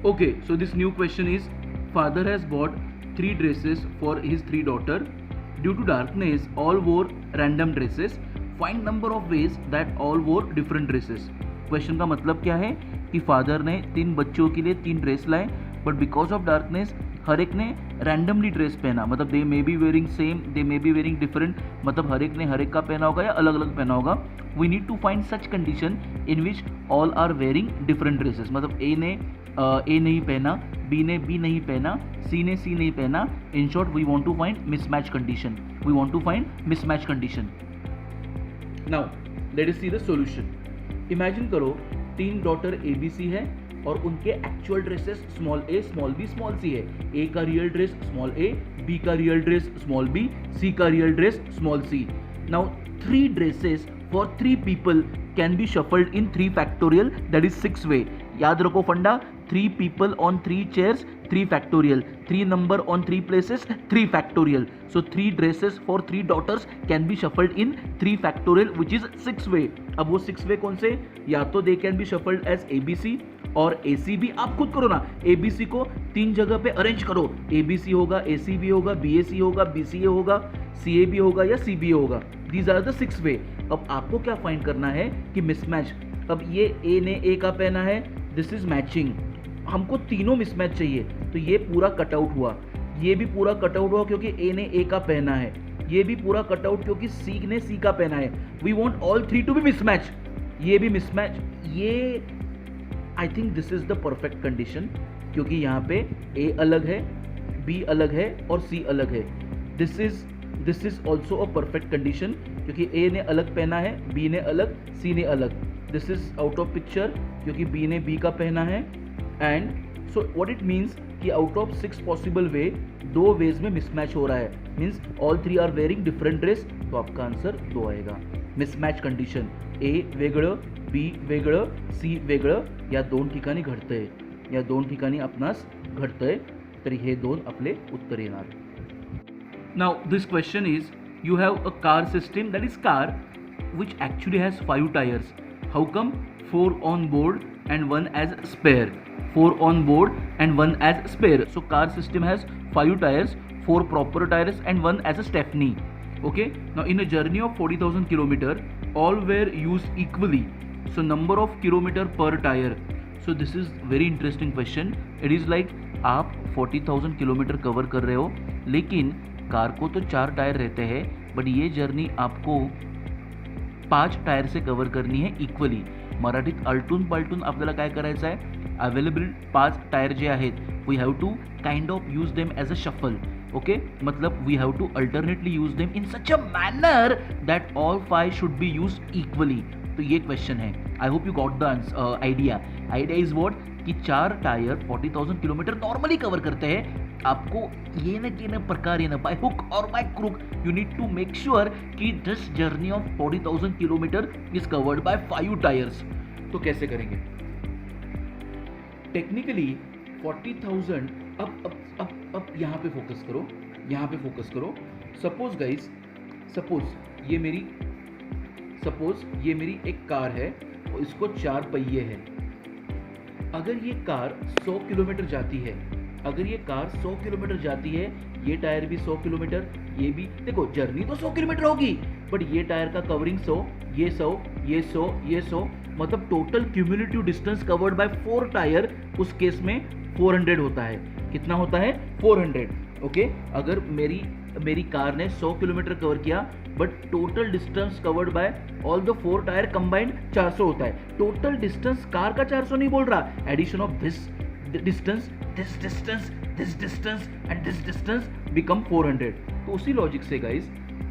Okay, so this new question is, father has bought 3 dresses for his 3 daughter. Due to darkness, all wore random dresses. Find number of ways that all wore different dresses. Question का मतलब क्या है कि father ने 3 बच्चों के लिए 3 dress लाए, बट बिकॉज ऑफ डार्कनेस हर एक ने रैंडमली ड्रेस पहना, मतलब they may be wearing same, they may be wearing different, मतलब हर एक ने हर एक का पहना होगा या अलग अलग पहना होगा. We need to find such condition in which all are wearing different dresses. मतलब ए ने ए नहीं पहना, बी ने बी नहीं पहना, सी ने सी नहीं पहना. In short we want to find mismatch condition. We want to find mismatch condition. Now let us see the solution. Imagine करो 3 डॉटर ए बी सी है और उनके actual dresses small A small B small C है. A का real dress small A, B का real dress small B, C का real dress small C. Now 3 dresses for 3 people can be shuffled in 3 factorial, that is 6 way. याद रखो फंडा, 3 people on 3 chairs 3 factorial, 3 number on 3 places 3 factorial. So 3 dresses for 3 daughters can be shuffled in 3 factorial which is 6 way. अब वो 6 way कौन से? या तो they can be shuffled as ABC और ACB. आप खुद करो ना, ABC को 3 जगह पे अरेंज करो. ABC होगा, ACB होगा, BAC होगा, BCA होगा, CAB होगा या CBA होगा. These are the 6 way. अब आपको क्या फाइंड करना है कि मिसमैच. अब ये A ने A का पहना है, दिस इज मैचिंग. हमको तीनों मिसमैच चाहिए, तो ये पूरा कटआउट हुआ, ये भी पूरा कटआउट हुआ क्योंकि A ने A का पहना है, ये भी पूरा कटआउट क्योंकि C ने C का पहना है. We want all 3 to be mismatch. ये भी मिसमैच. ये I think this is the perfect condition क्योंकि यहाँ पे A अलग है, B अलग है और C अलग है. This is also a perfect condition क्योंकि A ने अलग पहना है, B ने अलग, C ने अलग. This is out of picture क्योंकि B ने B का पहना है. And so what it means कि out of 6 possible way 2 ways में मिसमैच हो रहा है. Means all 3 are wearing different dress. तो आपका आंसर 2 आएगा. Mismatch condition. A वेगळं, B वेगळं, C वेगळं, या 2 ठिकाणी घडतंय, या 2 ठिकाणी आपणास घडतंय, तर हे 2 आपले उत्तर येणार. Now this question is, you have a car system, that is car which actually has 5 tires. How come 4 on board and 1 as spare? 4 on board and 1 as spare. So car system has 5 tires, 4 proper tires and 1 as a Stepney. Okay. Now in a journey of 40,000 km, all were used equally. So number of kilometer per tire. So this is very interesting question. It is like आप 40,000 kilometre cover कर रहे हो, लेकिन car को तो 4 tyre रहते हैं, but ये जर्नी आपको 5 टायर से कवर करनी है इक्वली. मराठीत आलटून पालटून आपल्याला काय करायचं आहे, अवेलेबल 5 टायर जे आहेत we have to kind of use them as a shuffle. Okay, मतलब we have to alternately use them in such a manner that all 5 should be use equally. तो ये क्वेश्चन है. I hope you got the idea. Idea is what कि 4 tyre 40,000 kilometre normally cover करते हैं. आपको ये न कि प्रकार ये बाय हुक और by crook you need to make sure कि this journey of 40,000 kilometre is covered by 5 tyres. तो कैसे करेंगे? टेक्निकली 40,000. अब यहाँ पे फोकस करो, यहाँ पे फोकस करो. सपोज गाइस, सपोज ये मेरी एक कार है और इसको 4 पहिए हैं. अगर ये कार 100 किलोमीटर जाती है, अगर ये कार 100 किलोमीटर जाती है, ये टायर भी 100 किलोमीटर, ये भी, देखो जर्नी तो 100 किलोमीटर होगी, बट ये टायर का कवरिंग 100, ये 100, ये 100, ये 100, मतलब total cumulative distance covered by 4 tyre उस केस में 400 होता है. कितना होता है? 400. ओके, अगर मेरी कार ने 100 किलोमीटर कवर किया, but total distance covered by all the 4 tyre combined 400 होता है. टोटल डिस्टेंस कार का 400 नहीं बोल रहा, addition of this distance, this distance, this distance and this distance become 400. तो उसी लॉजिक से गाइस,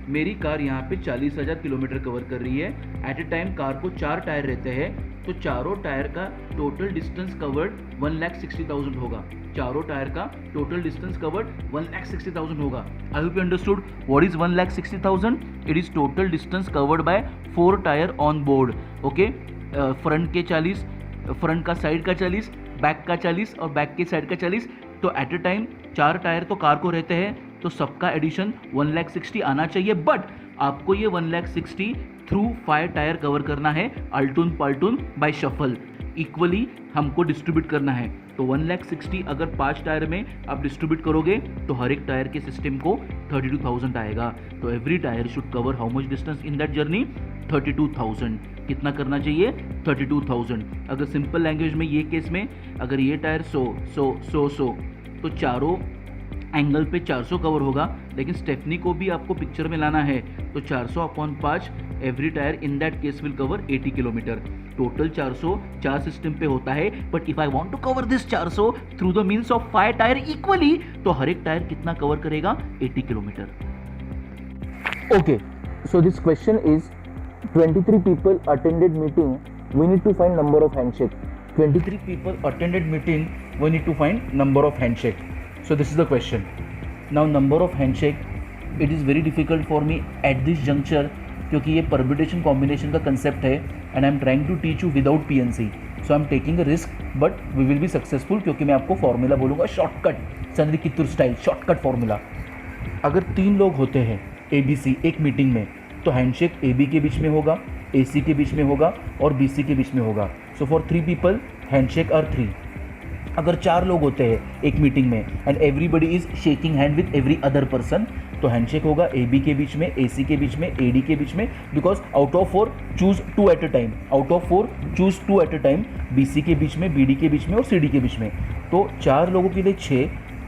मेरी कार यहाँ पे 40,000 किलोमीटर कवर कर रही है. एट ए टाइम कार को 4 टायर रहते हैं, तो चारों टायर का टोटल डिस्टेंस कवर्ड 1,60,000 होगा. चारों टायर का टोटल डिस्टेंस कवर्ड 1,60,000 होगा. आई hope you understood what is 1,60,000. It is total distance covered by 4 tyre on board. Okay, front के 40, फ्रंट का साइड का 40, बैक का 40 और बैक के साइड का 40. तो एट ए टाइम 4 टायर तो कार को रहते हैं, तो सबका एडिशन 1,60,000 आना चाहिए. बट आपको ये 1,60,000 थ्रू 5 टायर कवर करना है, अल्टून पाल्टून बाय शफल. इक्वली हमको डिस्ट्रीब्यूट करना है। तो 1,60,000 अगर 5 टायर में आप डिस्ट्रीब्यूट करोगे तो हर एक टायर के सिस्टम को 32,000 आएगा। तो every tyre should cover how much distance in that journey, 32,000। कितना करना चाहिए, 32,000। अगर सिंपल लैंग्वेज में ये केस में अगर ये टायर 100 तो चारों एंगल पे 400 कवर होगा, लेकिन स्टेफनी को भी आपको पिक्चर में लाना है तो 400/5 every tyre in that case will cover 80 kilometre. Total 400 4 system पे होता है, but if I want to cover this 400 through the means of 5 tyre equally, तो हर एक टायर कितना कवर करेगा, 80 kilometre. Okay, so this question is 23 people attended meeting, we need to find number of handshake. 23 people attended meeting, we need to find number of handshake. So this is the question. Now number of handshake, it is very difficult for me at this juncture क्योंकि ये permutation combination का concept है and I am trying to teach you without PNC. So I am taking a risk but we will be successful क्योंकि मैं आपको formula बोलूँगा shortcut, चंद्री Kittur style shortcut formula. अगर 3 लोग होते हैं ABC एक मीटिंग में तो हैंडशेक AB के बीच में होगा, AC के बीच में होगा और BC के बीच में होगा। So for 3 people handshake are 3। अगर 4 लोग होते हैं एक मीटिंग में and everybody is shaking hand with every other person तो हैंडशेक होगा AB के बीच में, AC के बीच में, AD के बीच में, because out of 4 choose 2 at a time, out of 4 choose 2 at a time, BC के बीच में, BD के बीच में और CD के बीच में। तो 4 लोगों के लिए 6,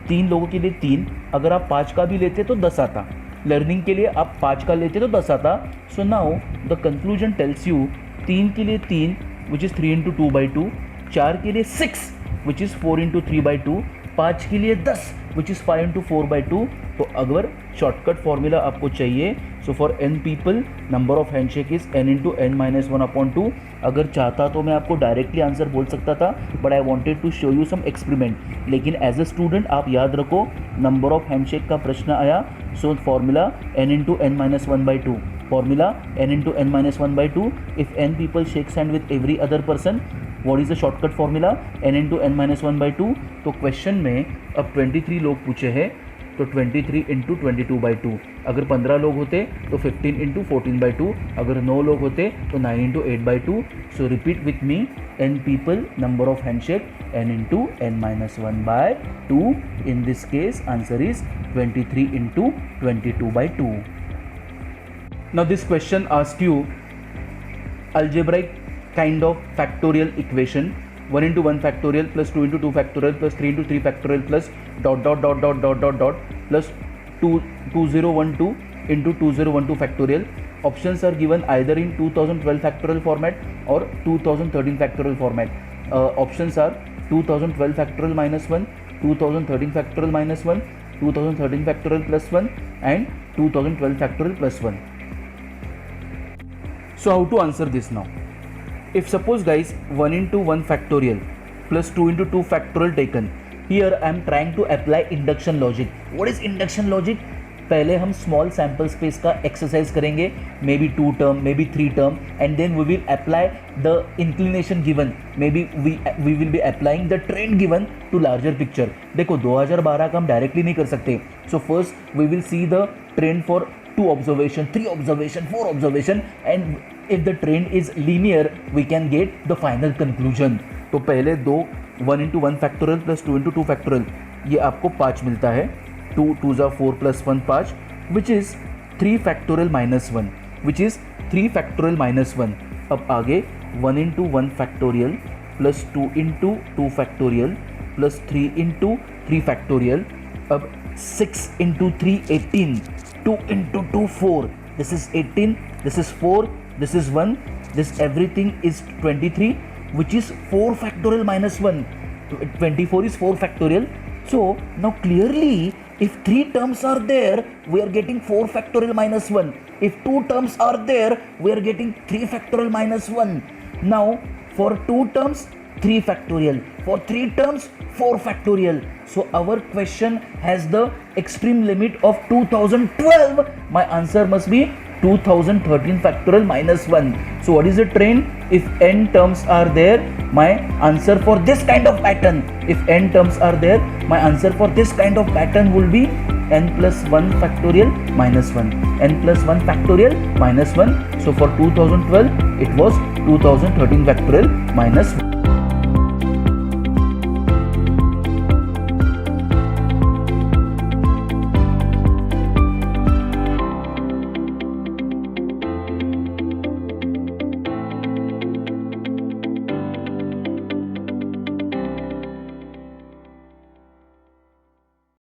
3 लोगों के लिए 3, अगर आप 5 का भी लेते तो 10 आता। लर्निंग के लिए आप 5 का लेते तो 10 आता। So now the conclusion tells you 3 के लिए 3 विच इज़ 3 × 2/2, 4 के लिए 6 विच इज़ 4 × 3/2, 5 के लिए 10 विच इज़ 5 × 4/2। तो अगर शॉर्टकट फॉर्मूला आपको चाहिए, so for n people number of handshake is n × n-1/2। अगर चाहता तो मैं आपको डायरेक्टली आंसर बोल सकता था, but I wanted to show you some experiment. लेकिन एज अ स्टूडेंट आप याद रखो, नंबर ऑफ हैंडशेक का प्रश्न आया, so formula n × n-1/2, formula n × n-1/2। If n people shakes hand with every other person, what is the shortcut formula, n × n-1/2। तो question में अब 23 लोग पूछे हैं तो 23 × 22/2। अगर 15 लोग होते तो 15 × 14/2, अगर 9 लोग होते तो 9 × 8/2। सो repeat with me, n people number of handshake n × n-1/2। in this case answer is 23 × 22/2। now this question asks you algebraic kind of factorial equation, 1 × 1 factorial plus 2 × 2 factorial plus 3 × 3 factorial plus ... plus 2012 into 2012 factorial. Options are given either in 2012 factorial format or 2013 factorial format. Options are 2012 factorial -1, 2013 factorial -1, 2013 factorial +1 and 2012 factorial +1. So how to answer this now? If suppose guys 1 × 1 factorial plus 2 × 2 factorial taken, here I am trying to apply induction logic. What is induction logic? पहले हम small sample space का exercise करेंगे, maybe 2 term, maybe 3 term, and then we will apply the inclination given, maybe we will be applying the trend given to larger picture. देखो 2012 का हम directly नहीं कर सकते, so first we will see the trend for 2 observation, 3 observation, 4 observation, and if the trend is linear we can get the final conclusion. तो पहले 1 × 1 factorial plus 2 × 2 factorial, ये आपको 5 मिलता है, 2 × 2 = 4 + 1 5, which is 3 factorial -1, which is 3 factorial -1। अब आगे 1 × 1 factorial plus 2 × 2 factorial plus 3 × 3 factorial, अब 6 × 3 18, 2 × 2 4, this is 18, this is 4, this is 1, this everything is 23, which is 4 factorial -1, 24 is 4 factorial. So now clearly if 3 terms are there we are getting 4 factorial -1, if 2 terms are there we are getting 3 factorial -1. now for 2 terms 3 factorial, for 3 terms 4 factorial. So our question has the extreme limit of 2012. My answer must be 2013 factorial -1. So what is the trend? If n terms are there, my answer for this kind of pattern, if n terms are there, my answer for this kind of pattern will be n + 1 factorial -1, n + 1 factorial -1. So for 2012 it was 2013 factorial -1.